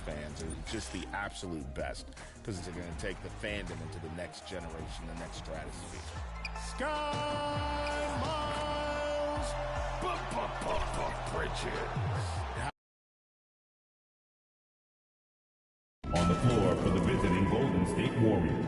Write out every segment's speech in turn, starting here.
fans are just the absolute best because it's going to take the fandom into the next generation, the next stratosphere. Sky Miles Bridges. On the floor for the visiting Golden State Warriors.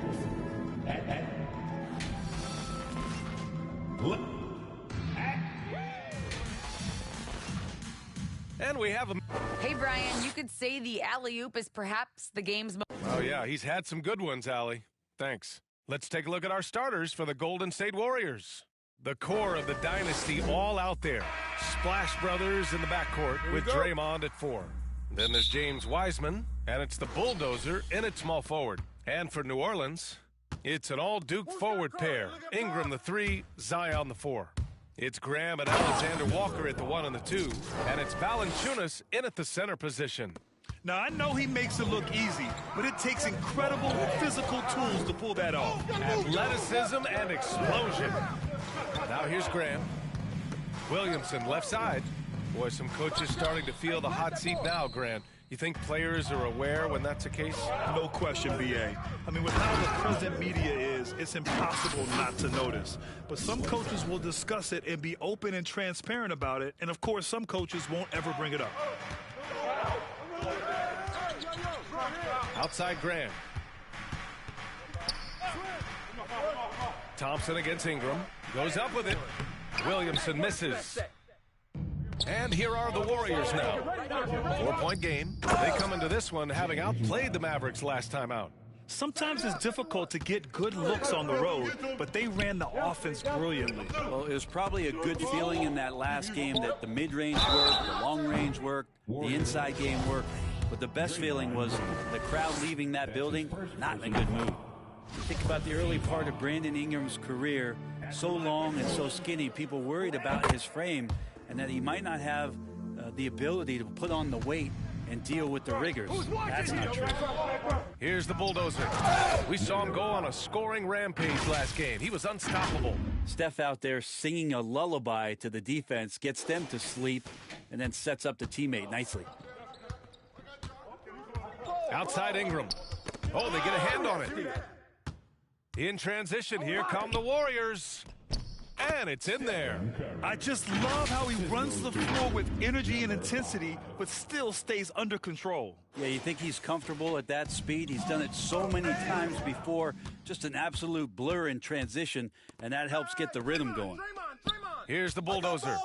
And we have a... Hey, Brian, you could say the alley-oop is perhaps the game's most... Oh, yeah, he's had some good ones, Allie. Thanks. Let's take a look at our starters for the Golden State Warriors. The core of the dynasty all out there. Splash Brothers in the backcourt with Draymond at 4. Then there's James Wiseman, and it's the Bulldozer in at small forward. And for New Orleans, it's an all-Duke forward pair. Ingram the 3, Zion the 4. It's Graham and Alexander Walker at the 1 and the 2, and it's Valanciunas in at the center position. Now, I know he makes it look easy, but it takes incredible physical tools to pull that off. Athleticism and explosion. Now here's Graham. Williamson, left side. Boy, some coaches starting to feel the hot seat now, Grant. You think players are aware when that's the case? No question, B.A. I mean, with how the present media is, it's impossible not to notice. But some coaches will discuss it and be open and transparent about it. And, of course, some coaches won't ever bring it up. Outside Graham. Thompson against Ingram. Goes up with it. Williamson misses. And here are the Warriors now. 4-point game. They come into this one having outplayed the Mavericks last time out. Sometimes it's difficult to get good looks on the road, but they ran the offense brilliantly. Well, it was probably a good feeling in that last game that the mid-range worked, the long-range worked, the inside game worked. But the best feeling was the crowd leaving that building not in a good mood. Think about the early part of Brandon Ingram's career, so long and so skinny, people worried about his frame and that he might not have the ability to put on the weight and deal with the rigors. That's not true. Here's the Bulldozer. We saw him go on a scoring rampage last game. He was unstoppable. Steph out there singing a lullaby to the defense, gets them to sleep, and then sets up the teammate nicely. Outside Ingram. Oh, they get a hand on it. In transition, here come the Warriors. And it's in there. I just love how he runs the floor with energy and intensity, but still stays under control. Yeah, you think he's comfortable at that speed? He's done it so many times before. Just an absolute blur in transition, and that helps get the rhythm going. Here's the Bulldozer.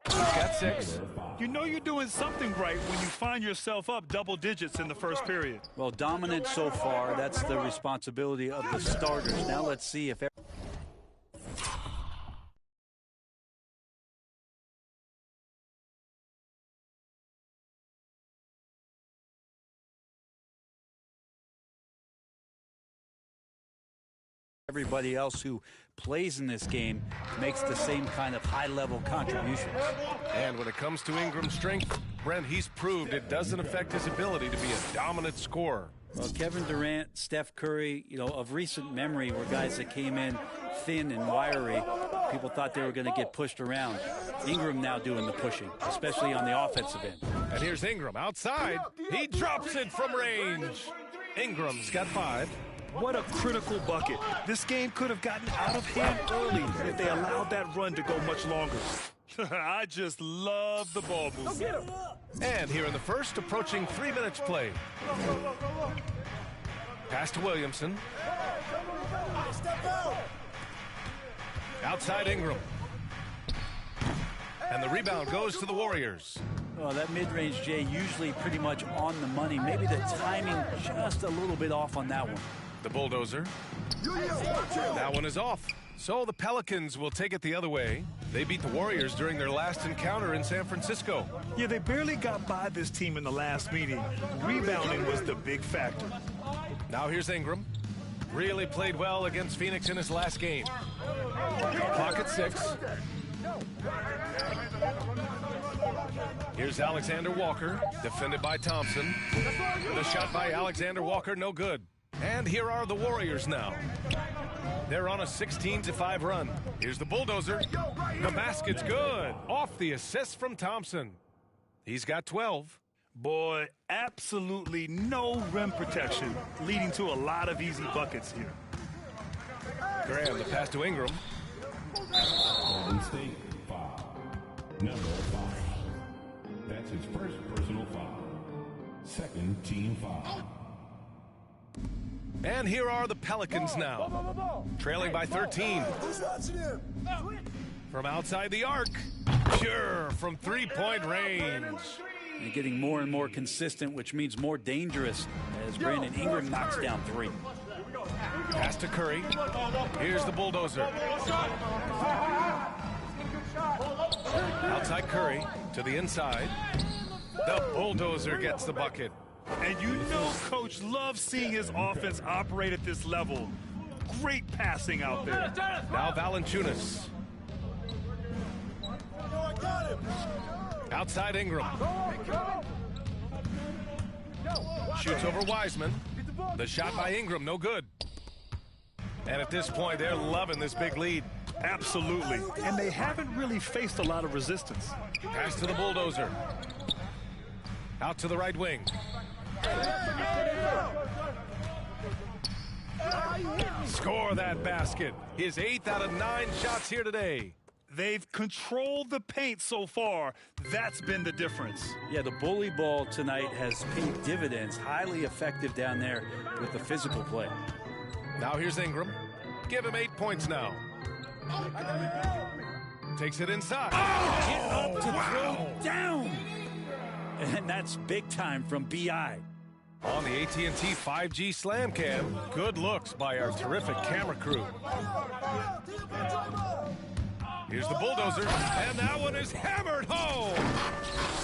He's got 6. You know you're doing something right when you find yourself up double digits in the first period. Well, dominant so far. That's the responsibility of the starters. Now let's see if... everybody else who plays in this game makes the same kind of high-level contributions. And when it comes to Ingram's strength, Brent, he's proved it doesn't affect his ability to be a dominant scorer. Well, Kevin Durant, Steph Curry, you know, of recent memory were guys that came in thin and wiry. People thought they were going to get pushed around. Ingram now doing the pushing, especially on the offensive end. And here's Ingram outside. He drops it from range. Ingram's got 5. What a critical bucket. This game could have gotten out of hand early if they allowed that run to go much longer. I just love the ball movement. And here in the first, approaching 3 minutes played. Pass to Williamson. Outside Ingram. And the rebound goes to the Warriors. Oh, that mid-range, Jay, usually pretty much on the money. Maybe the timing just a little bit off on that one. The Bulldozer. That one is off. So the Pelicans will take it the other way. They beat the Warriors during their last encounter in San Francisco. Yeah, they barely got by this team in the last meeting. Rebounding was the big factor. Now here's Ingram. Really played well against Phoenix in his last game. Clock at 6. Here's Alexander Walker, defended by Thompson. The shot by Alexander Walker, no good. And here are the Warriors now. They're on a 16-5 run. Here's the Bulldozer. The basket's good. Off the assist from Thompson. He's got 12. Boy, absolutely no rim protection, leading to a lot of easy buckets here. Graham, the pass to Ingram. Golden State, foul. Number 5. That's his first personal foul. Second team foul. And here are the Pelicans now, trailing by 13. From outside the arc, pure from three-point range. And getting more and more consistent, which means more dangerous as Brandon Ingram knocks down 3. Pass to Curry. Here's the bulldozer. Outside Curry to the inside. The bulldozer gets the bucket. And you know Coach loves seeing his offense operate at this level. Great passing out there. Now Valanciunas. Outside Ingram. Shoots over Wiseman. The shot by Ingram, no good. And at this point, they're loving this big lead. Absolutely. And they haven't really faced a lot of resistance. Pass to the bulldozer. Out to the right wing. Score that basket. His 8th out of 9 shots here today. They've controlled the paint so far. That's been the difference. Yeah, the bully ball tonight has paid dividends. Highly effective down there with the physical play. Now here's Ingram. Give him 8 points now. Takes it inside. Get up to throw down. And that's big time from B.I. On the AT&T 5G Slam Cam, good looks by our terrific camera crew. Here's the bulldozer, and that one is hammered home.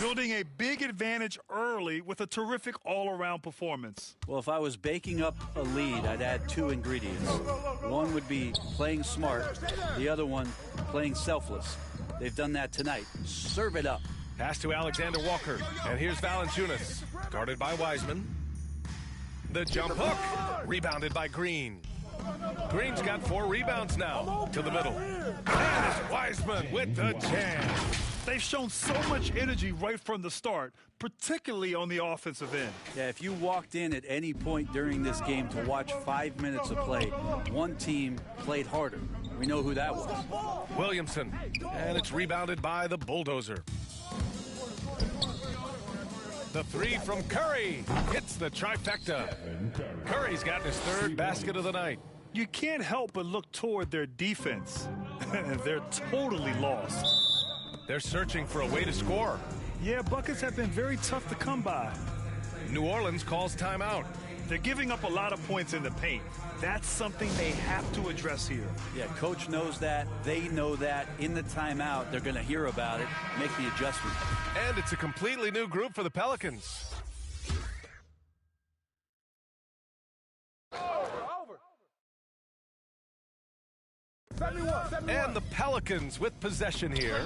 Building a big advantage early with a terrific all-around performance. Well, if I was baking up a lead, I'd add 2 ingredients. One would be playing smart, the other one playing selfless. They've done that tonight. Serve it up. Pass to Alexander Walker, and here's Valanciunas, guarded by Wiseman. The jump hook, rebounded by Green. Green's got 4 rebounds now, to the middle. And it's Wiseman with the jam. They've shown so much energy right from the start, particularly on the offensive end. Yeah, if you walked in at any point during this game to watch 5 minutes of play, one team played harder. We know who that was. Williamson, and it's rebounded by the bulldozer. The 3 from Curry hits the trifecta. Curry's gotten his 3rd basket of the night. You can't help but look toward their defense. They're totally lost. They're searching for a way to score. Yeah, buckets have been very tough to come by. New Orleans calls timeout. They're giving up a lot of points in the paint. That's something they have to address here. Yeah, coach knows that. They know that. In the timeout, they're going to hear about it, make the adjustment. And it's a completely new group for the Pelicans. And the Pelicans with possession here.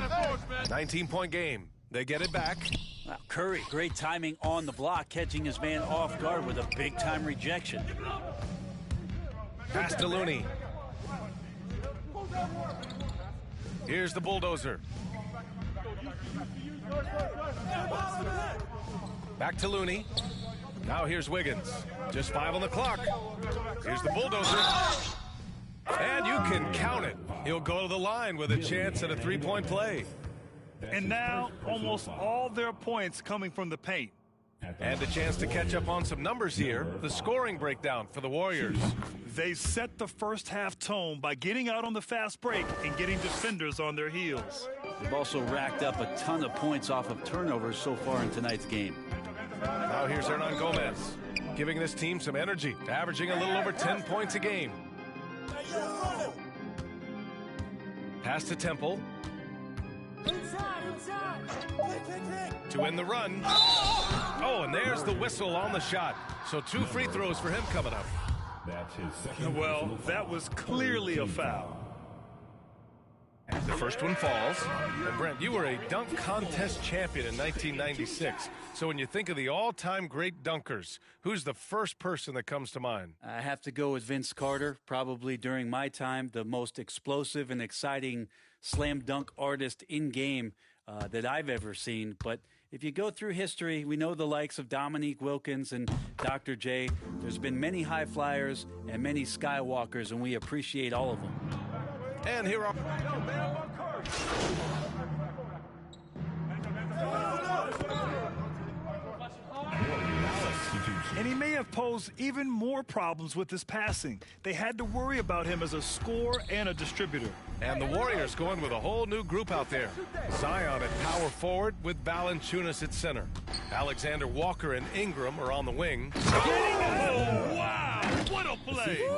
19-point game. They get it back. Wow, Curry, great timing on the block, catching his man off guard with a big-time rejection. Pass to Looney. Here's the bulldozer. Back to Looney. Now here's Wiggins. Just 5 on the clock. Here's the bulldozer. And you can count it. He'll go to the line with a chance at a 3-point play. And now almost all their points coming from the paint. And a chance to catch up on some numbers here. The scoring breakdown for the Warriors. They set the first half tone by getting out on the fast break and getting defenders on their heels. They've also racked up a ton of points off of turnovers so far in tonight's game. Now here's Hernan Gomez, giving this team some energy, averaging a little over 10 points a game. Pass to Temple. To win the run. Oh, and there's the whistle on the shot. So 2 free throws for him coming up. That's his second. Well, that was clearly a foul. The first one falls. And Brent, you were a dunk contest champion in 1996. So when you think of the all-time great dunkers, who's the first person that comes to mind? I have to go with Vince Carter, probably during my time, the most explosive and exciting slam dunk artist in game that I've ever seen. But If you go through history, we know the likes of Dominique Wilkins and Dr. J. There's been many high flyers and many skywalkers, and we appreciate all of them. And here are... And he may have posed even more problems with his passing. They had to worry about him as a scorer and a distributor. And the Warriors going with a whole new group out there. Zion at power forward with Valanciunas at center. Alexander Walker and Ingram are on the wing. Oh, wow! What a play!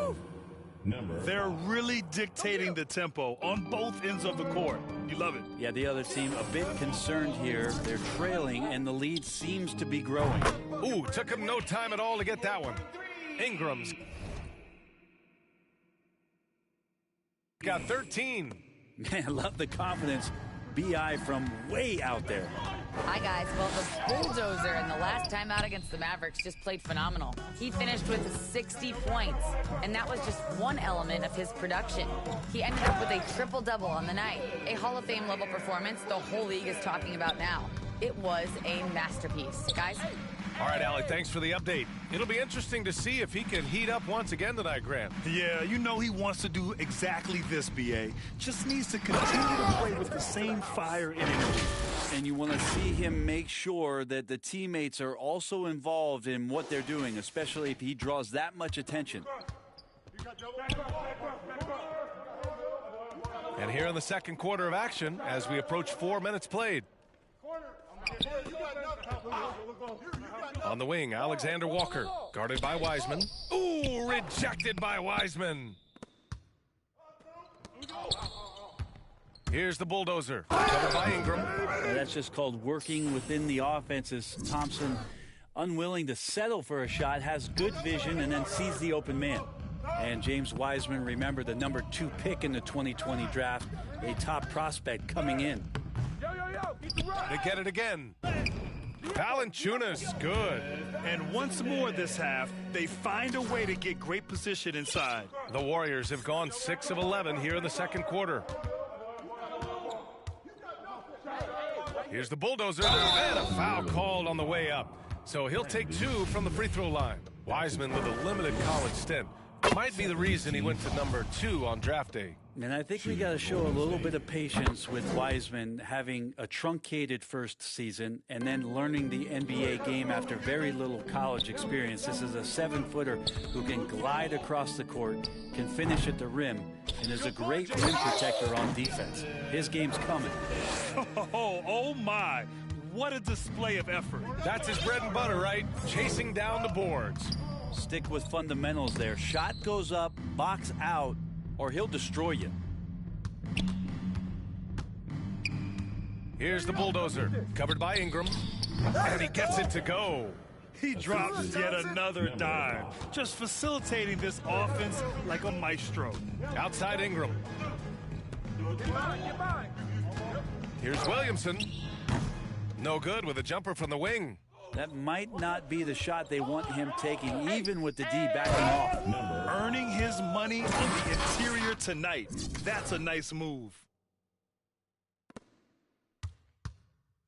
They're really dictating the tempo on both ends of the court. You love it. Yeah, the other team a bit concerned here. They're trailing, and the lead seems to be growing. Ooh, took him no time at all to get that one. Ingram's got 13. Man, I love the confidence. B.I. from way out there. Hi, guys. Well, the bulldozer in the last time out against the Mavericks just played phenomenal. He finished with 60 points, and that was just one element of his production. He ended up with a triple-double on the night. A Hall of Fame level performance the whole league is talking about now. It was a masterpiece. Guys? All right, Allie, thanks for the update. It'll be interesting to see if he can heat up once again tonight, Grant. Yeah, you know he wants to do exactly this, B.A. Just needs to continue to play with the same fire and energy. And you want to see him make sure that the teammates are also involved in what they're doing, especially if he draws that much attention. And here in the second quarter of action, as we approach 4 minutes played. On the wing, Alexander Walker, guarded by Wiseman. Ooh, rejected by Wiseman. Here's the bulldozer, covered by Ingram. That's just called working within the offenses. Thompson, unwilling to settle for a shot, has good vision, and then sees the open man. And James Wiseman, remember, the number 2 pick in the 2020 draft, a top prospect coming in. They get it again. Valanciunas, good. And once more this half, they find a way to get great position inside. The Warriors have gone 6 of 11 here in the second quarter. Here's the bulldozer, and a foul called on the way up. So he'll take 2 from the free throw line. Wiseman with a limited college stint. Might be the reason he went to number 2 on draft day. And I think we got to show a little bit of patience with Wiseman having a truncated first season and then learning the NBA game after very little college experience. This is a 7-footer who can glide across the court, can finish at the rim, and is a great rim protector on defense. His game's coming. Oh my. What a display of effort. That's his bread and butter, right? Chasing down the boards. Stick with fundamentals there. Shot goes up, box out, or he'll destroy you. Here's the bulldozer, covered by Ingram, and he gets it to go. He drops yet another dime, just facilitating this offense like a maestro. Outside Ingram. Here's Williamson. No good with a jumper from the wing. That might not be the shot they want him taking, even with the D backing off. Earning his money on the interior tonight. That's a nice move.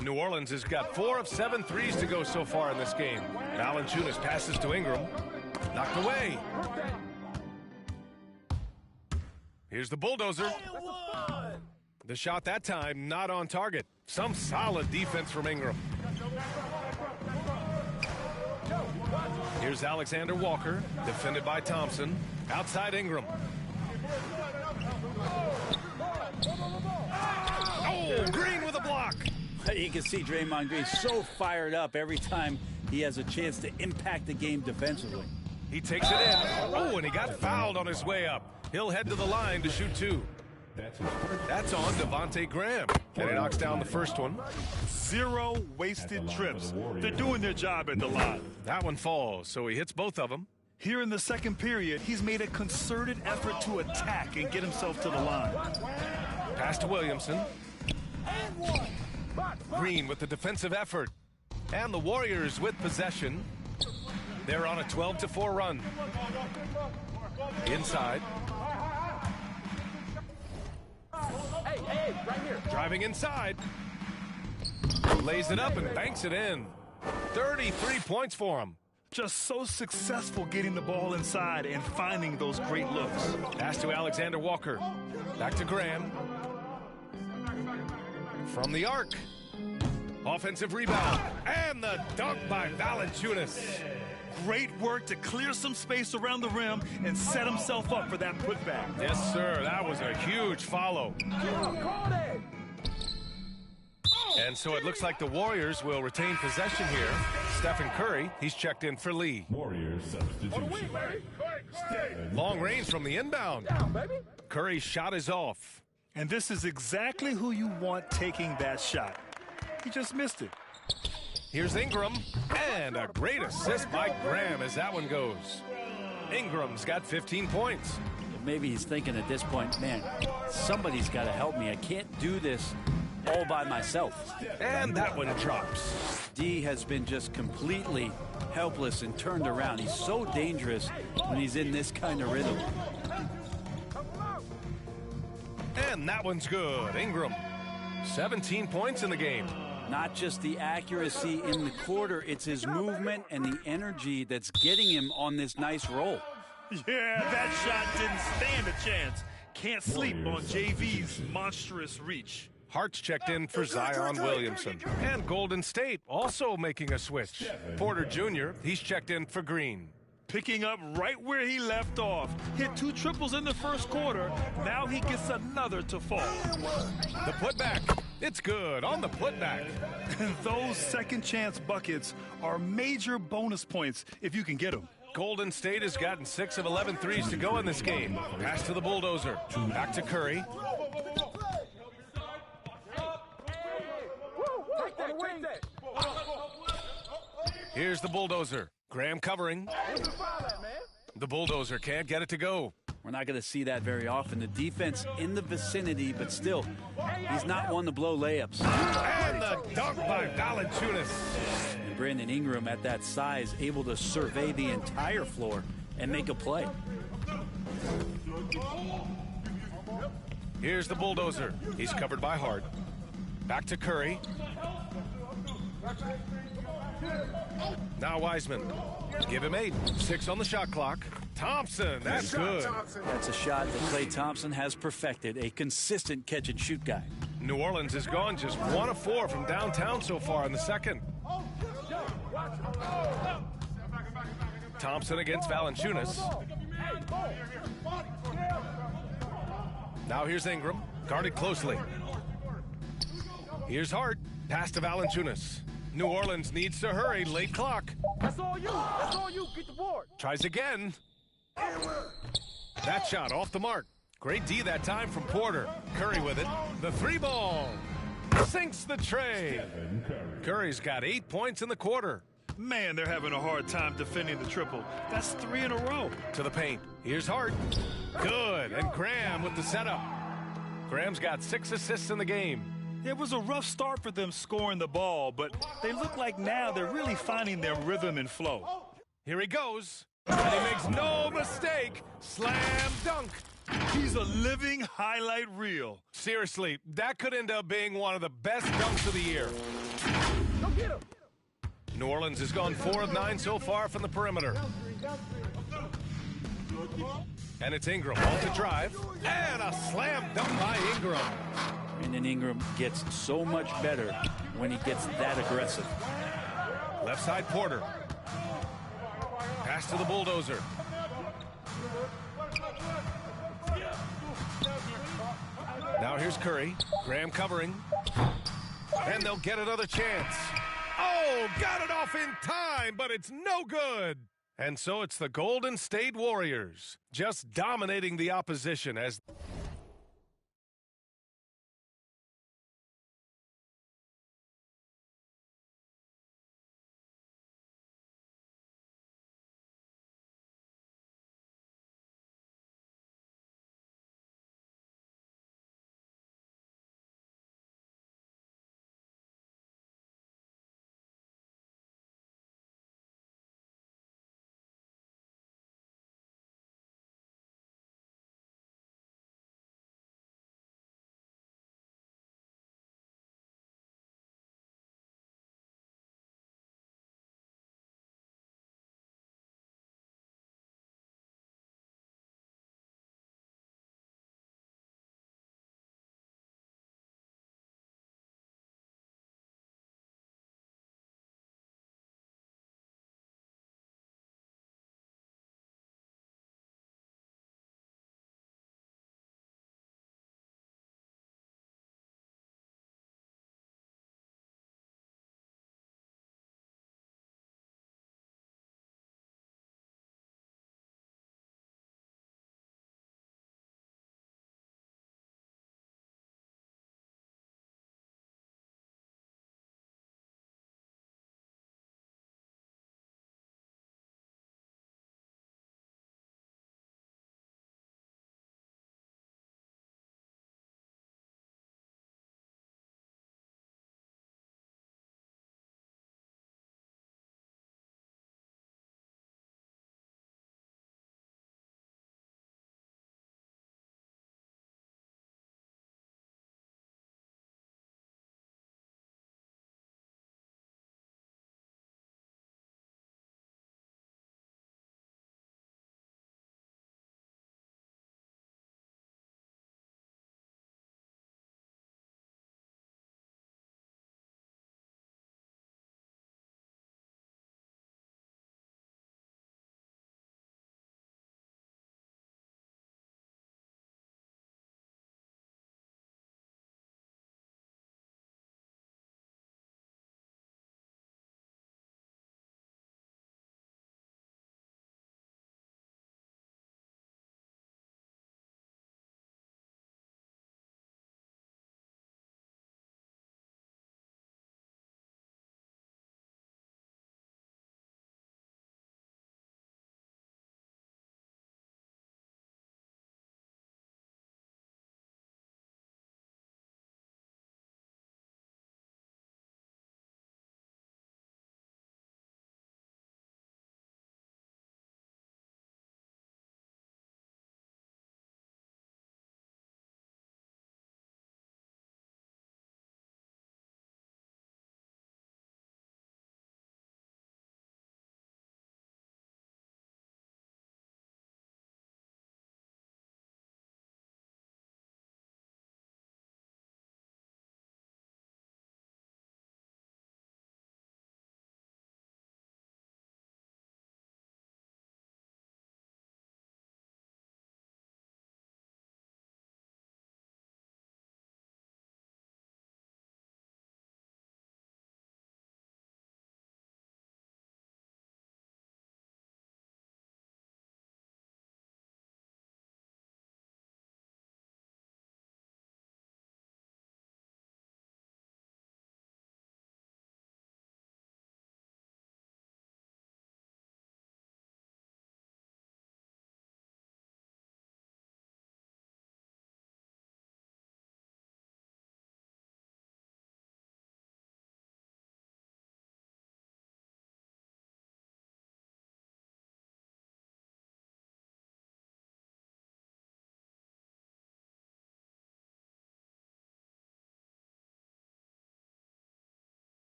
New Orleans has got 4 of 7 threes to go so far in this game. Valanciunas passes to Ingram. Knocked away. Here's the bulldozer. The shot that time not on target. Some solid defense from Ingram. Here's Alexander Walker, defended by Thompson. Outside Ingram. Oh, Green with a block. You can see Draymond Green so fired up every time he has a chance to impact the game defensively. He takes it in. Oh, and he got fouled on his way up. He'll head to the line to shoot 2. That's on Devontae Graham. And he knocks down the first one. 0 wasted trips. They're doing their job at the line. That one falls, so he hits both of them. Here in the second period, he's made a concerted effort to attack and get himself to the line. Pass to Williamson. Green with the defensive effort. And the Warriors with possession. They're on a 12-4 run. Inside. Hey, right here. Driving inside. Lays it up and banks it in. 33 points for him. Just so successful getting the ball inside and finding those great looks. Pass to Alexander Walker. Back to Graham. From the arc. Offensive rebound. And the dunk by Valanciunas. Great work to clear some space around the rim and set himself up for that putback. Yes, sir. That was a huge follow. And so it looks like the Warriors will retain possession here. Stephen Curry, he's checked in for Lee. Warriors substitution. Long range from the inbound. Curry's shot is off. And this is exactly who you want taking that shot. He just missed it. Here's Ingram, and a great assist by Graham as that one goes. Ingram's got 15 points. Maybe he's thinking at this point, man, somebody's got to help me. I can't do this all by myself. And that one drops. D has been just completely helpless and turned around. He's so dangerous when he's in this kind of rhythm. And that one's good. Ingram, 17 points in the game. Not just the accuracy in the quarter, it's his movement and the energy that's getting him on this nice roll. Yeah, that shot didn't stand a chance. Can't sleep on JV's monstrous reach. Hart's checked in for Zion Williamson. And Golden State also making a switch. Porter Jr., he's checked in for Green. Picking up right where he left off. Hit 2 triples in the first quarter. Now he gets another to fall. The putback. It's good on the putback. And those second chance buckets are major bonus points if you can get them. Golden State has gotten 6 of 11 threes to go in this game. Pass to the bulldozer. Back to Curry. Here's the bulldozer. Graham covering. The bulldozer can't get it to go. We're not going to see that very often. The defense in the vicinity, but still, he's not one to blow layups. And the dunk by Valanciunas. And Brandon Ingram at that size, able to survey the entire floor and make a play. Here's the bulldozer. He's covered by Hart. Back to Curry. Now Wiseman. Give him 8. 6 on the shot clock. Thompson, that's good. That's a shot that Klay Thompson has perfected, a consistent catch-and-shoot guy. New Orleans has gone just 1 of 4 from downtown so far in the second. Thompson against Valanciunas. Now here's Ingram, guarded closely. Here's Hart, pass to Valanciunas. New Orleans needs to hurry, late clock. That's all you. That's all you. Get the board. Tries again. That shot off the mark. Great D that time from Porter. Curry with it. The 3-ball. Sinks the tray. Curry's got 8 points in the quarter. Man, they're having a hard time defending the triple. That's 3 in a row. To the paint. Here's Hart. Good. And Graham with the setup. Graham's got 6 assists in the game. It was a rough start for them scoring the ball, but they look like now they're really finding their rhythm and flow. Here he goes. And he makes no mistake. Slam dunk. He's a living highlight reel. Seriously, that could end up being one of the best dunks of the year. Go get him. New Orleans has gone 4 of 9 so far from the perimeter. And it's Ingram off the drive. And a slam dunk by Ingram. Brandon Ingram gets so much better when he gets that aggressive. Left side Porter. Pass to the bulldozer. Now here's Curry. Graham covering. And they'll get another chance. Oh, got it off in time, but it's no good. And so it's the Golden State Warriors just dominating the opposition as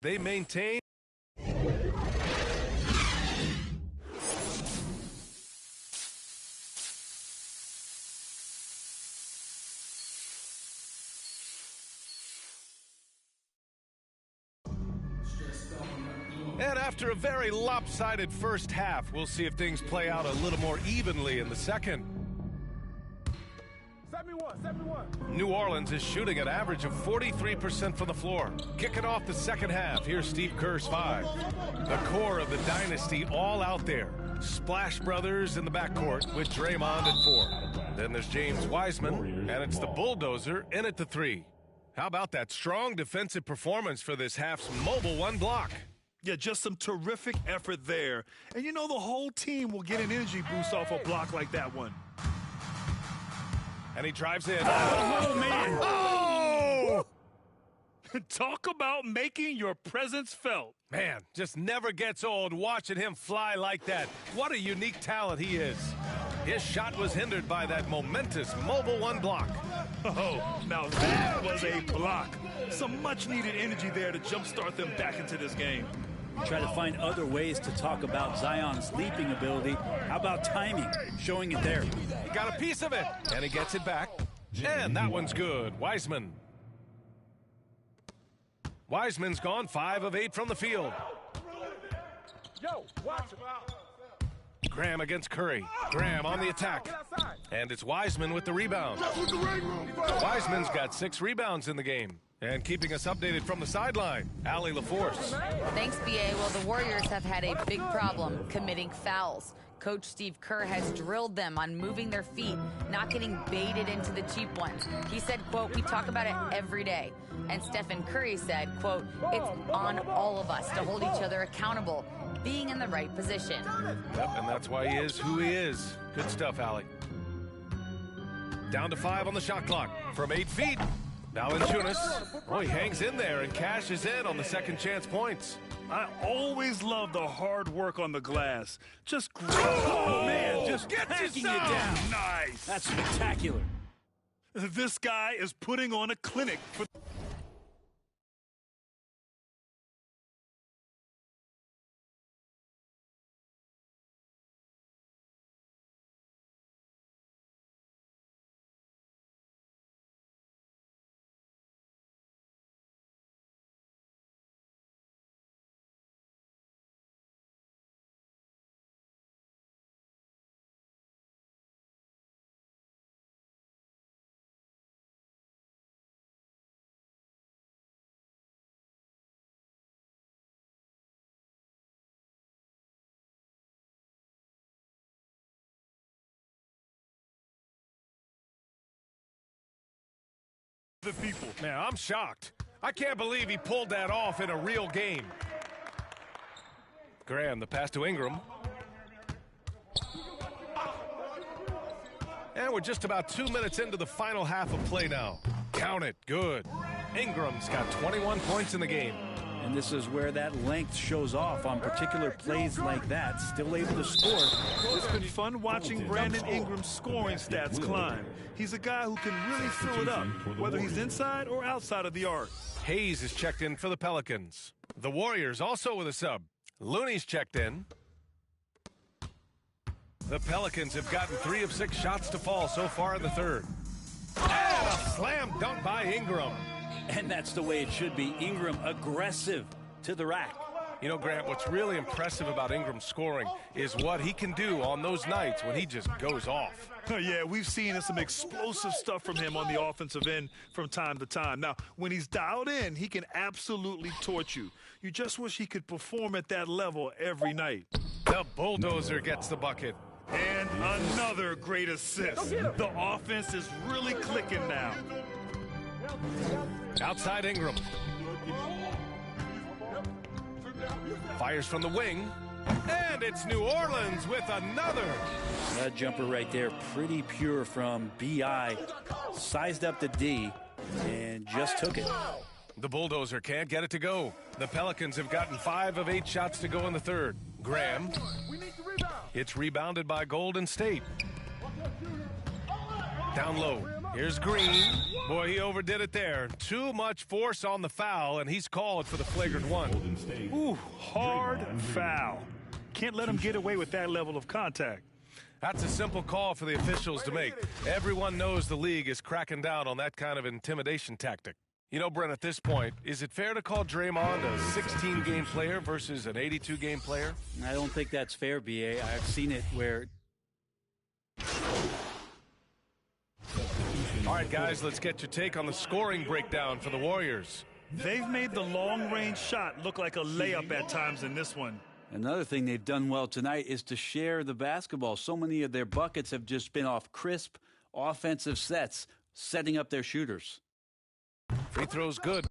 They maintain. And after a very lopsided first half, we'll see if things play out a little more evenly in the second. 71. New Orleans is shooting an average of 43% from the floor. Kicking off the second half, here's Steve Kerr's 5. The core of the dynasty all out there. Splash Brothers in the backcourt with Draymond at 4. Then there's James Wiseman, and it's the Bulldozer in at the 3. How about that strong defensive performance for this half's mobile one block? Yeah, just some terrific effort there. And you know the whole team will get an energy boost off a block like that one. And he drives in. Oh, man. Oh! Talk about making your presence felt. Man, just never gets old watching him fly like that. What a unique talent he is. His shot was hindered by that momentous mobile one block. Oh, now that was a block. Some much-needed energy there to jumpstart them back into this game. Try to find other ways to talk about Zion's leaping ability. How about timing? Showing it there. He got a piece of it, and he gets it back. And that one's good. Wiseman's gone 5 of 8 from the field. Yo, watch him. Graham against Curry. Graham on the attack. And it's Wiseman with the rebound. Wiseman's got 6 rebounds in the game. And keeping us updated from the sideline, Allie LaForce. Thanks, B.A. Well, the Warriors have had a big problem committing fouls. Coach Steve Kerr has drilled them on moving their feet, not getting baited into the cheap ones. He said, quote, "We talk about it every day." And Stephen Curry said, quote, "It's on all of us to hold each other accountable, being in the right position." Yep, and that's why he is who he is. Good stuff, Allie. Down to 5 on the shot clock from 8 feet. Valanciunas, he hangs in there and cashes in on the second chance points. I always love the hard work on the glass. Just great. Oh, man, just Hacking you down. Nice. That's spectacular. This guy is putting on a clinic for the people. Man, I'm shocked. I can't believe he pulled that off in a real game. Graham, the pass to Ingram. And we're just about 2 minutes into the final half of play now. Count it. Good. Ingram's got 21 points in the game. And this is where that length shows off on particular plays like that. Still able to score. It's been fun watching Brandon Ingram's scoring stats climb. He's a guy who can really fill it up, whether he's inside or outside of the arc. Hayes is checked in for the Pelicans. The Warriors also with a sub. Looney's checked in. The Pelicans have gotten 3 of 6 shots to fall so far in the third. And a slam dunk by Ingram. And that's the way it should be. Ingram aggressive to the rack. You know, Grant, what's really impressive about Ingram's scoring is what he can do on those nights when he just goes off. Yeah, we've seen some explosive stuff from him on the offensive end from time to time. Now, when he's dialed in, he can absolutely torch you. You just wish he could perform at that level every night. The Bulldozer gets the bucket. And another great assist. The offense is really clicking now. Outside Ingram. Fires from the wing. And it's New Orleans with another. That jumper right there, pretty pure from B.I. Sized up the D and just took it. The Bulldozer can't get it to go. The Pelicans have gotten 5 of 8 shots to go in the third. Graham. It's rebounded by Golden State. Down low. Here's Green. Boy, he overdid it there. Too much force on the foul, and he's called for the flagrant one. Ooh, hard foul. Can't let him get away with that level of contact. That's a simple call for the officials to make. Everyone knows the league is cracking down on that kind of intimidation tactic. You know, Brent, at this point, is it fair to call Draymond a 16-game player versus an 82-game player? I don't think that's fair, B.A. I've seen it where... All right, guys, let's get your take on the scoring breakdown for the Warriors. They've made the long-range shot look like a layup at times in this one. Another thing they've done well tonight is to share the basketball. So many of their buckets have just been off crisp offensive sets, setting up their shooters. Free throw's good.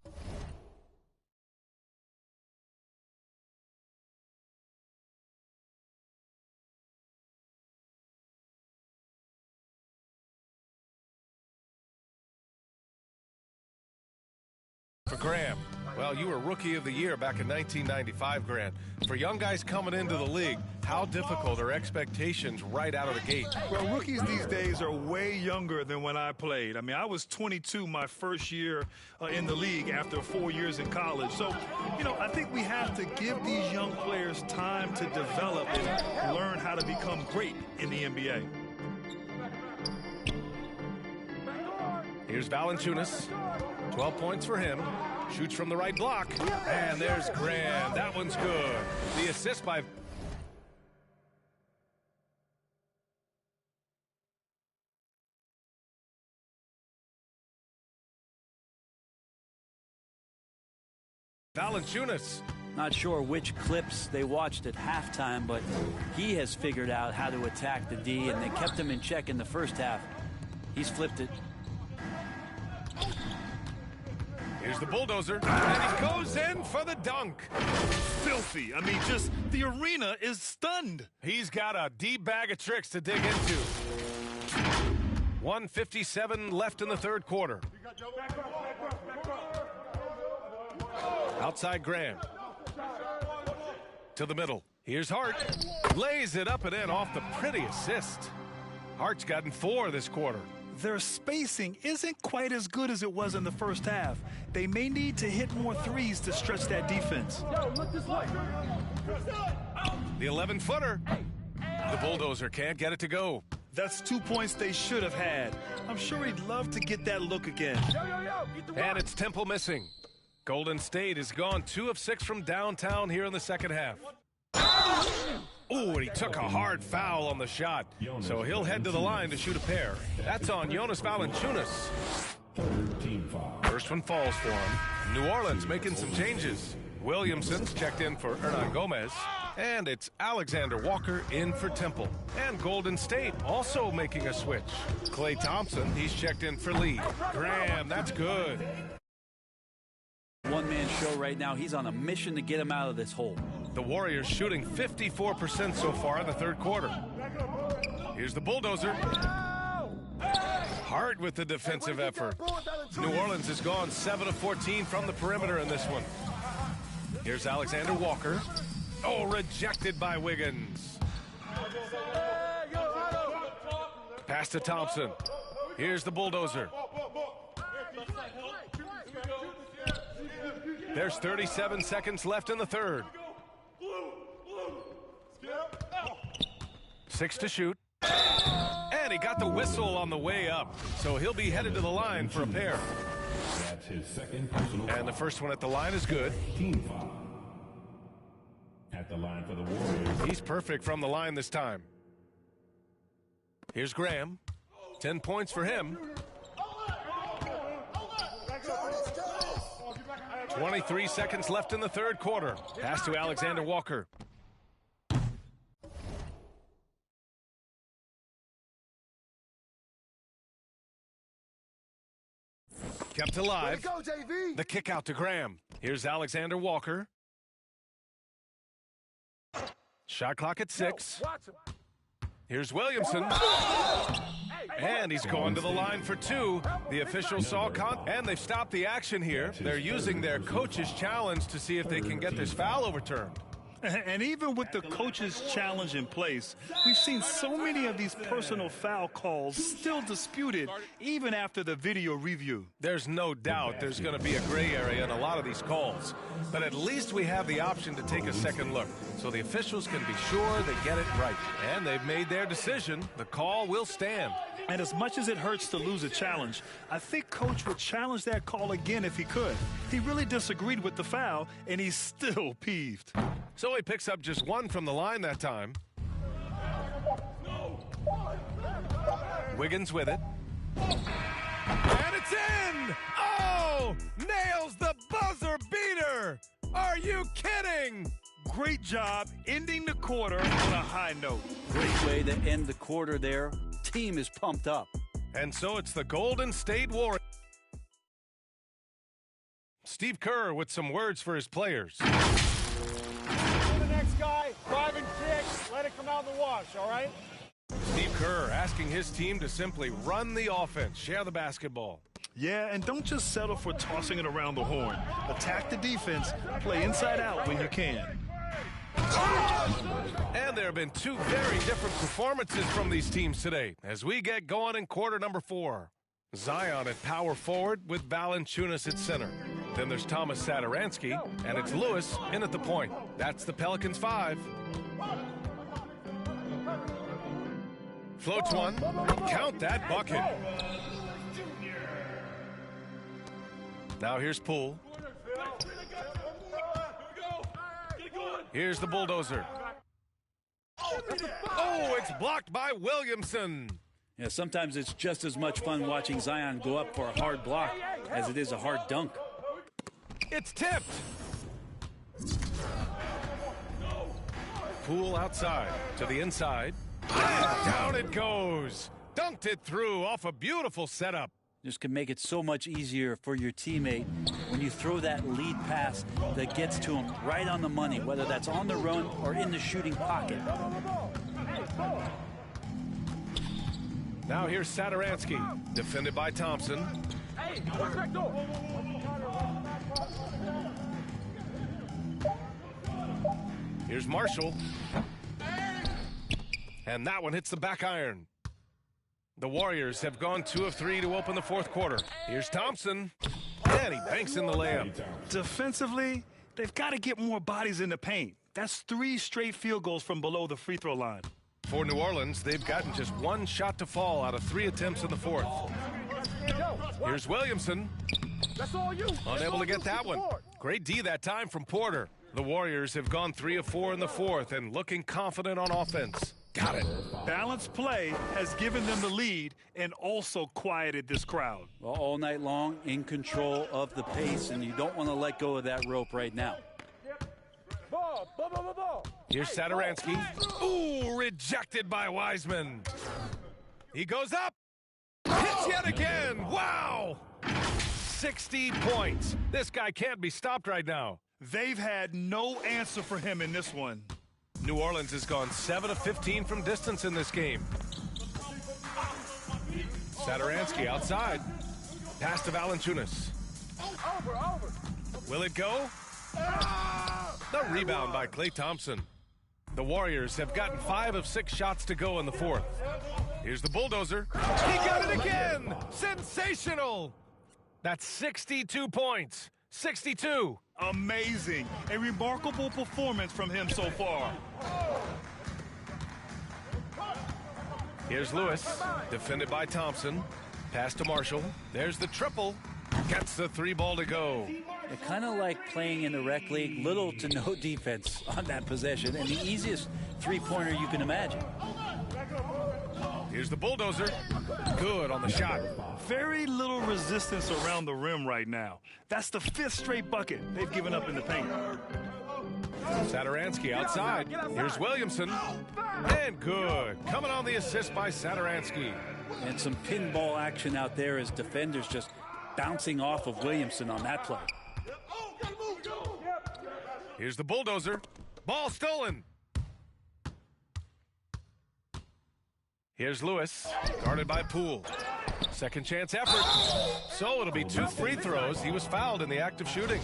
For Graham. Well, you were Rookie of the Year back in 1995, Grant. For young guys coming into the league, how difficult are expectations right out of the gate? Well, rookies these days are way younger than when I played. I mean, I was 22 my first year in the league after 4 years in college. So, you know, I think we have to give these young players time to develop and learn how to become great in the NBA. Here's Valanciunas. 12 points for him. Shoots from the right block. And there's Graham. That one's good. The assist by... Valanciunas. Not sure which clips they watched at halftime, but he has figured out how to attack the D, and they kept him in check in the first half. He's flipped it. Here's the bulldozer, and he goes in for the dunk. Filthy. I mean, just the arena is stunned. He's got a deep bag of tricks to dig into. 1:57 left in the third quarter. Outside Graham. To the middle. Here's Hart. Lays it up and in off the pretty assist. Hart's gotten 4 this quarter. Their spacing isn't quite as good as it was in the first half. They may need to hit more threes to stretch that defense. The 11-footer. The bulldozer can't get it to go. That's 2 points they should have had. I'm sure he'd love to get that look again. And it's Temple missing. Golden State has gone 2 of 6 from downtown here in the second half. Oh, and he took a hard foul on the shot. So he'll head to the line to shoot a pair. That's on Jonas Valanciunas. First one falls for him. New Orleans making some changes. Williamson's checked in for Hernan Gomez. And it's Alexander Walker in for Temple. And Golden State also making a switch. Klay Thompson, he's checked in for Lee. Graham, that's good. One-man show right now. He's on a mission to get him out of this hole. The Warriors shooting 54% so far in the third quarter. Here's the bulldozer. Hart with the defensive effort. New Orleans has gone 7 of 14 from the perimeter in this one. Here's Alexander Walker. Oh, rejected by Wiggins. Pass to Thompson. Here's the bulldozer. There's 37 seconds left in the third. 6 to shoot. And he got the whistle on the way up. So he'll be headed to the line for a pair. That's his second personal foul. And the first one at the line is good. Team foul. At the line for the Warriors. He's perfect from the line this time. Here's Graham. 10 points for him. 23 seconds left in the third quarter. Pass to Alexander Walker. Kept alive. The kick out to Graham. Here's Alexander Walker. Shot clock at 6. Here's Williamson. And he's going to the line for 2. The officials saw and they've stopped the action here. They're using their coach's challenge to see if they can get this foul overturned. And even with the coach's challenge in place, we've seen so many of these personal foul calls still disputed even after the video review. There's no doubt there's going to be a gray area in a lot of these calls. But at least we have the option to take a second look, so the officials can be sure they get it right. And they've made their decision. The call will stand. And as much as it hurts to lose a challenge, I think Coach would challenge that call again if he could. He really disagreed with the foul, and he's still peeved. So he picks up just one from the line that time. Wiggins with it. And it's in! Oh! Nails the buzzer beater! Are you kidding? Great job ending the quarter on a high note. Great way to end the quarter there. Team is pumped up. And so it's the Golden State Warriors. Steve Kerr with some words for his players. To the next guy, drive and kick, let it come out in the wash, all right? Steve Kerr asking his team to simply run the offense, share the basketball. Yeah, and don't just settle for tossing it around the horn. Attack the defense, play inside out when you can. And there have been two very different performances from these teams today as we get going in quarter number 4. Zion at power forward with Valanciunas at center. Then there's Thomas Satoransky, and it's Lewis in at the point. That's the Pelicans 5. Floats one. Count that bucket. Now here's Poole. Here's the bulldozer. Oh, it's blocked by Williamson. Yeah, sometimes it's just as much fun watching Zion go up for a hard block as it is a hard dunk. It's tipped. Poole outside to the inside. And down it goes. Dunked it through off a beautiful setup. Just can make it so much easier for your teammate when you throw that lead pass that gets to him right on the money, whether that's on the run or in the shooting pocket. Now here's Satoransky, defended by Thompson. Here's Marshall. And that one hits the back iron. The Warriors have gone 2 of 3 to open the fourth quarter. Here's Thompson. And he banks in the layup. Defensively, they've got to get more bodies in the paint. That's 3 straight field goals from below the free throw line. For New Orleans, they've gotten just 1 shot to fall out of 3 attempts in the fourth. Here's Williamson. Unable to get that one. Great D that time from Porter. The Warriors have gone 3 of 4 in the fourth and looking confident on offense. Got it. Balanced play has given them the lead and also quieted this crowd. Well, all night long, in control of the pace, and you don't want to let go of that rope right now. Here's Satoransky. Ooh, rejected by Wiseman. He goes up. Hits yet again. Wow. 60 points. This guy can't be stopped right now. They've had no answer for him in this one. New Orleans has gone 7 of 15 from distance in this game. Satoransky outside. Pass to Valanciunas. Will it go? The rebound by Klay Thompson. The Warriors have gotten 5 of 6 shots to go in the fourth. Here's the bulldozer. He got it again! Sensational! That's 62 points. 62. Amazing. A remarkable performance from him so far. Here's Lewis, defended by Thompson. Pass to Marshall. There's the triple. Gets the 3 ball to go. They're kind of like playing in the rec league, little to no defense on that possession, and the easiest three-pointer you can imagine. Here's the bulldozer. Good on the shot. Very little resistance around the rim right now. That's the 5th straight bucket they've given up in the paint. Satoransky outside. Here's Williamson. And good. Coming on the assist by Satoransky. And some pinball action out there as defenders just bouncing off of Williamson on that play. Here's the bulldozer. Ball stolen. Here's Lewis, guarded by Poole. Second chance effort. So it'll be 2 free throws. He was fouled in the act of shooting.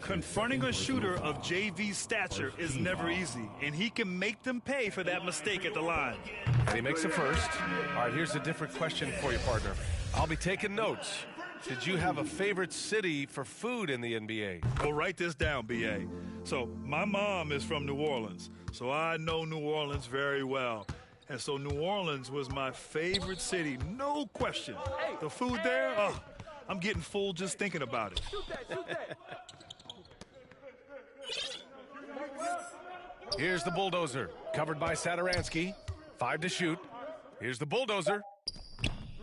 Confronting a shooter of JV stature is never easy, and he can make them pay for that mistake at the line. And he makes a first. All right, here's a different question for you, partner. I'll be taking notes. Did you have a favorite city for food in the NBA? Well, write this down, B.A. So my mom is from New Orleans, so I know New Orleans very well. And so New Orleans was my favorite city, no question. The food there, oh, I'm getting full just thinking about it. Here's the bulldozer, covered by Saturansky. 5 to shoot. Here's the bulldozer.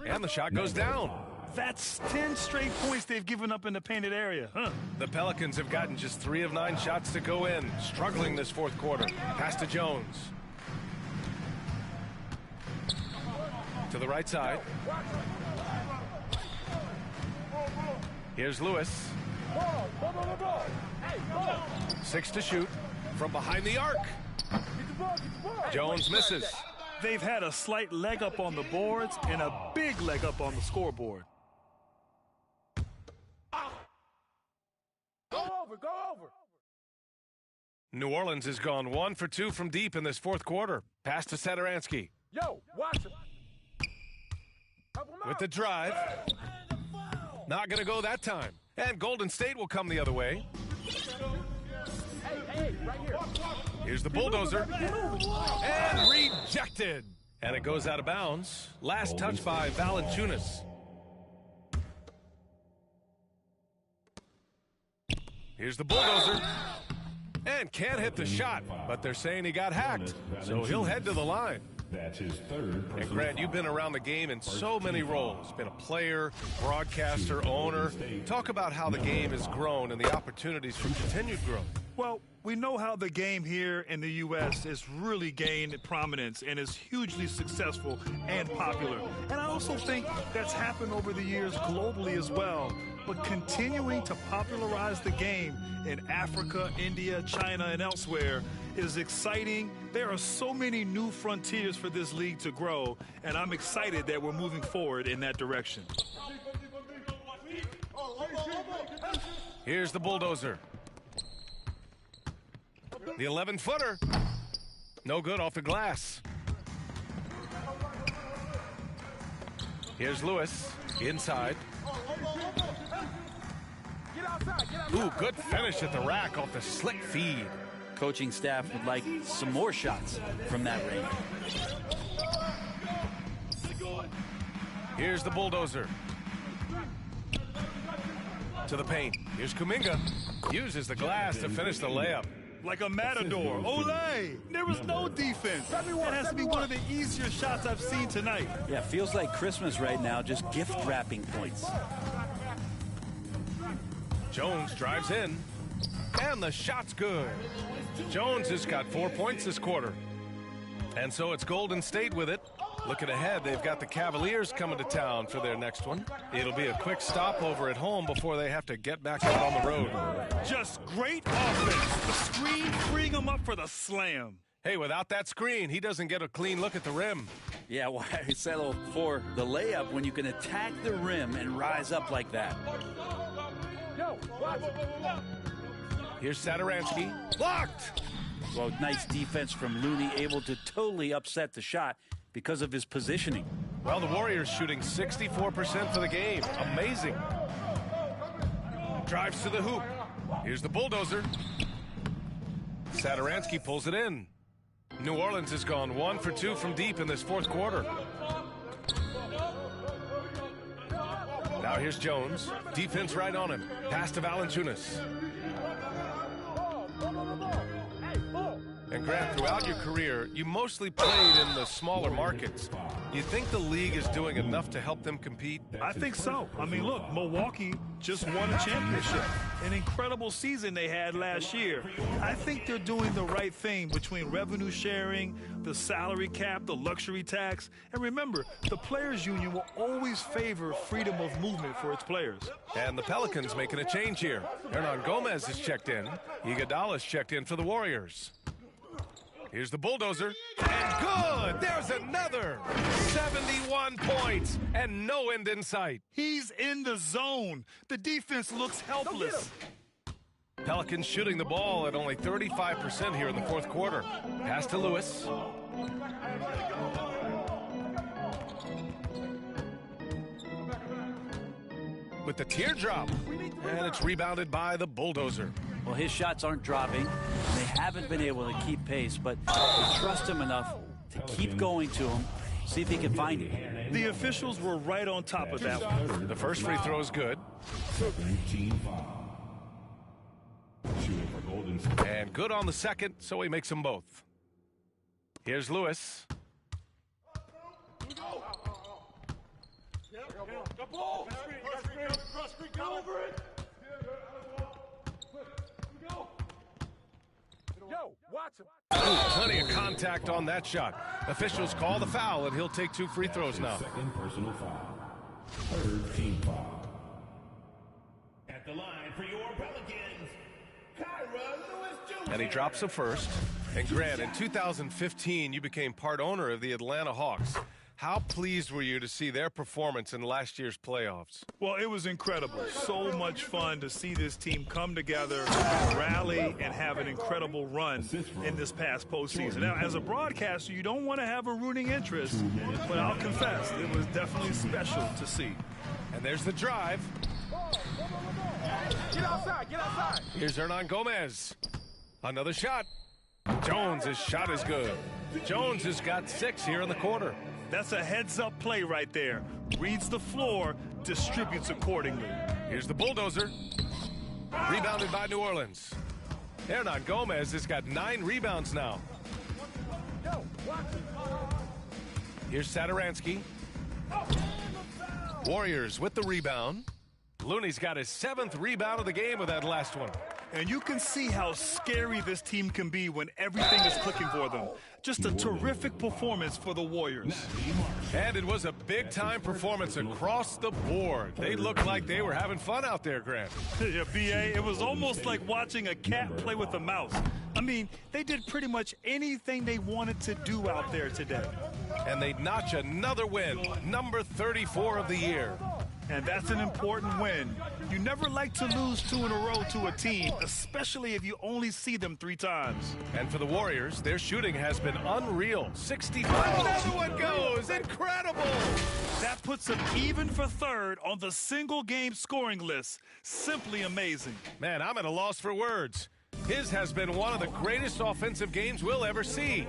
And the shot goes down. That's 10 straight points they've given up in the painted area, huh? The Pelicans have gotten just 3 of 9 shots to go in, struggling this fourth quarter. Pass to Jones. To the right side. Here's Lewis. 6 to shoot from behind the arc. Jones misses. They've had a slight leg up on the boards and a big leg up on the scoreboard. Go over. New Orleans has gone 1 for 2 from deep in this fourth quarter. Pass to Saturansky. Yo, watch him. With the drive. Not going to go that time. And Golden State will come the other way. Hey, right here. Here's the bulldozer. And rejected. And it goes out of bounds. Last touch by Valanciunas. Here's the bulldozer. And can't hit the shot, but they're saying he got hacked. So he'll head to the line. That's his third. And Grant, you've been around the game in so many roles. Been a player, broadcaster, owner. Talk about how the game has grown and the opportunities for continued growth. Well, we know how the game here in the U.S. has really gained prominence and is hugely successful and popular. And I also think that's happened over the years globally as well. But continuing to popularize the game in Africa, India, China, and elsewhere is exciting. There are so many new frontiers for this league to grow, and I'm excited that we're moving forward in that direction. Here's the bulldozer. The 11-footer. No good off the glass. Here's Lewis. Inside. Ooh, good finish at the rack off the slick feed. Coaching staff would like some more shots from that range. Here's the bulldozer. To the paint. Here's Kuminga. Uses the glass to finish the layup. Like a matador. Olay! There was no defense. That has to be one of the easier shots I've seen tonight. Yeah, feels like Christmas right now, just gift wrapping points. Jones drives in. And the shot's good. Jones has got 4 points this quarter. And so it's Golden State with it. Looking ahead, they've got the Cavaliers coming to town for their next one. It'll be a quick stopover at home before they have to get back out on the road. Just great offense. The screen freeing them up for the slam. Hey, without that screen, he doesn't get a clean look at the rim. Yeah, why settle for the layup when you can attack the rim and rise up like that? Yo, watch him. Here's Saturansky. Blocked! Well, nice defense from Looney, able to totally upset the shot because of his positioning. Well, the Warriors shooting 64% for the game. Amazing. Drives to the hoop. Here's the bulldozer. Saturansky pulls it in. New Orleans has gone 1 for 2 from deep in this fourth quarter. Now here's Jones. Defense right on him. Pass to Valanciunas. And Grant, throughout your career, you mostly played in the smaller markets. You think the league is doing enough to help them compete? I think so. I mean, look, Milwaukee just won a championship. An incredible season they had last year. I think they're doing the right thing between revenue sharing, the salary cap, the luxury tax. And remember, the players' union will always favor freedom of movement for its players. And the Pelicans making a change here. Hernan Gomez is checked in. Iguodala's checked in for the Warriors. Here's the bulldozer. And good! There's another! 71 points and no end in sight. He's in the zone. The defense looks helpless. Pelicans shooting the ball at only 35% here in the fourth quarter. Pass to Lewis. With the teardrop, and it's rebounded by the Bulldozer. Well, his shots aren't dropping, and they haven't been able to keep pace, but they trust him enough to keep going to him, see if he can find it. The officials were right on top of that one. The first free throw is good. And good on the second, so he makes them both. Here's Lewis. Ooh, plenty of contact on that shot. Officials call the foul, and he'll take 2 free throws now. Second personal foul. Third team foul. At the line for your Pelicans, Kyra Lewis Jr. And he drops the first. And Grant, in 2015, you became part owner of the Atlanta Hawks. How pleased were you to see their performance in last year's playoffs? Well, it was incredible. So much fun to see this team come together, rally, and have an incredible run in this past postseason. Now, as a broadcaster, you don't want to have a rooting interest, but I'll confess, it was definitely special to see. And there's the drive. Get outside, get outside. Here's Hernan Gomez. Another shot. Jones' shot is good. Jones has got 6 here in the quarter. That's a heads-up play right there. Reads the floor, distributes accordingly. Here's the Bulldozer. Rebounded by New Orleans. Hernan Gomez has got 9 rebounds now. Here's Satoransky. Warriors with the rebound. Looney's got his 7th rebound of the game with that last one. And you can see how scary this team can be when everything is clicking for them. Just a terrific performance for the Warriors. And it was a big-time performance across the board. They looked like they were having fun out there, Grant. Yeah, B.A., it was almost like watching a cat play with a mouse. I mean, they did pretty much anything they wanted to do out there today. And they notch another win, number 34 of the year. And that's an important win. You never like to lose 2 in a row to a team, especially if you only see them 3 times. And for the Warriors, their shooting has been unreal. 65. Another one goes. Incredible. That puts them even for 3rd on the single-game scoring list. Simply amazing. Man, I'm at a loss for words. His has been one of the greatest offensive games we'll ever see.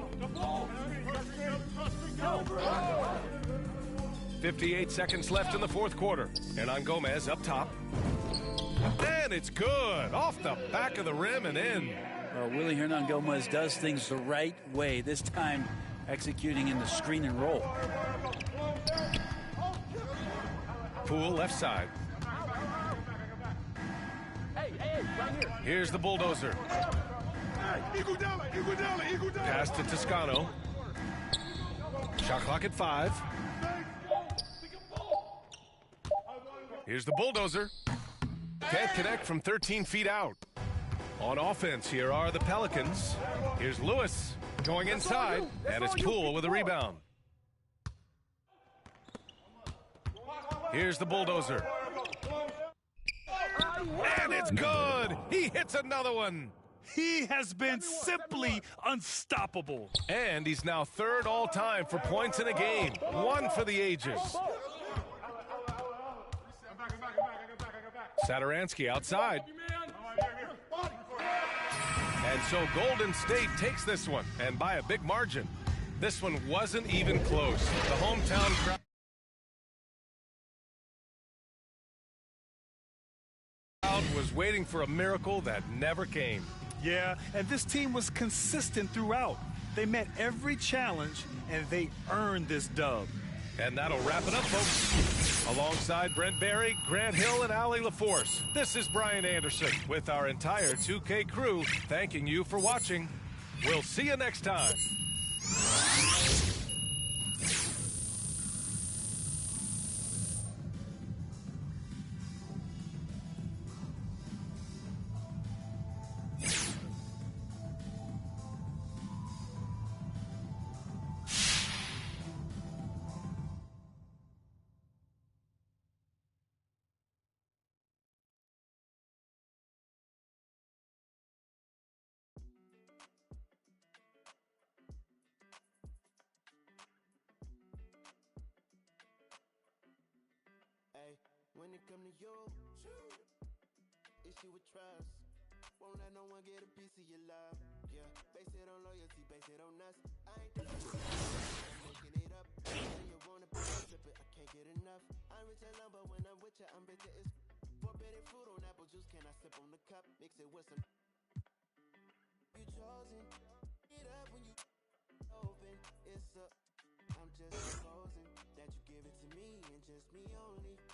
58 seconds left in the fourth quarter. Hernan Gomez up top. And it's good. Off the back of the rim and in. Well, Willie Hernan Gomez does things the right way, this time executing in the screen and roll. Poole left side. Here's the Bulldozer. Pass to Toscano. Shot clock at 5. Here's the Bulldozer. Can't connect from 13 feet out. On offense, here are the Pelicans. Here's Lewis going inside, and it's Poole with a rebound. Here's the Bulldozer. And it's good. He hits another one. He has been simply unstoppable. And he's now 3rd all-time for points in a game. 1 for the ages. Satoransky outside. And so Golden State takes this one, and by a big margin. This one wasn't even close. The hometown crowd was waiting for a miracle that never came. Yeah, and this team was consistent throughout. They met every challenge, and they earned this dub. And that'll wrap it up, folks. Alongside Brent Barry, Grant Hill, and Allie LaForce, this is Brian Anderson with our entire 2K crew thanking you for watching. We'll see you next time. when it come to you. Issue with trust. Won't let no one get a piece of your love. Yeah, base it on loyalty, base it on us. I ain't the I'm making it up. When you wanna flip it, I can't get enough. I'm rich alone, but when I'm with you, I'm bitter as forbidden fruit on apple juice. Can I sip on the cup? Mix it with some. You chosen. It up when you open. It's up. I'm just supposing that you give it to me and just me only.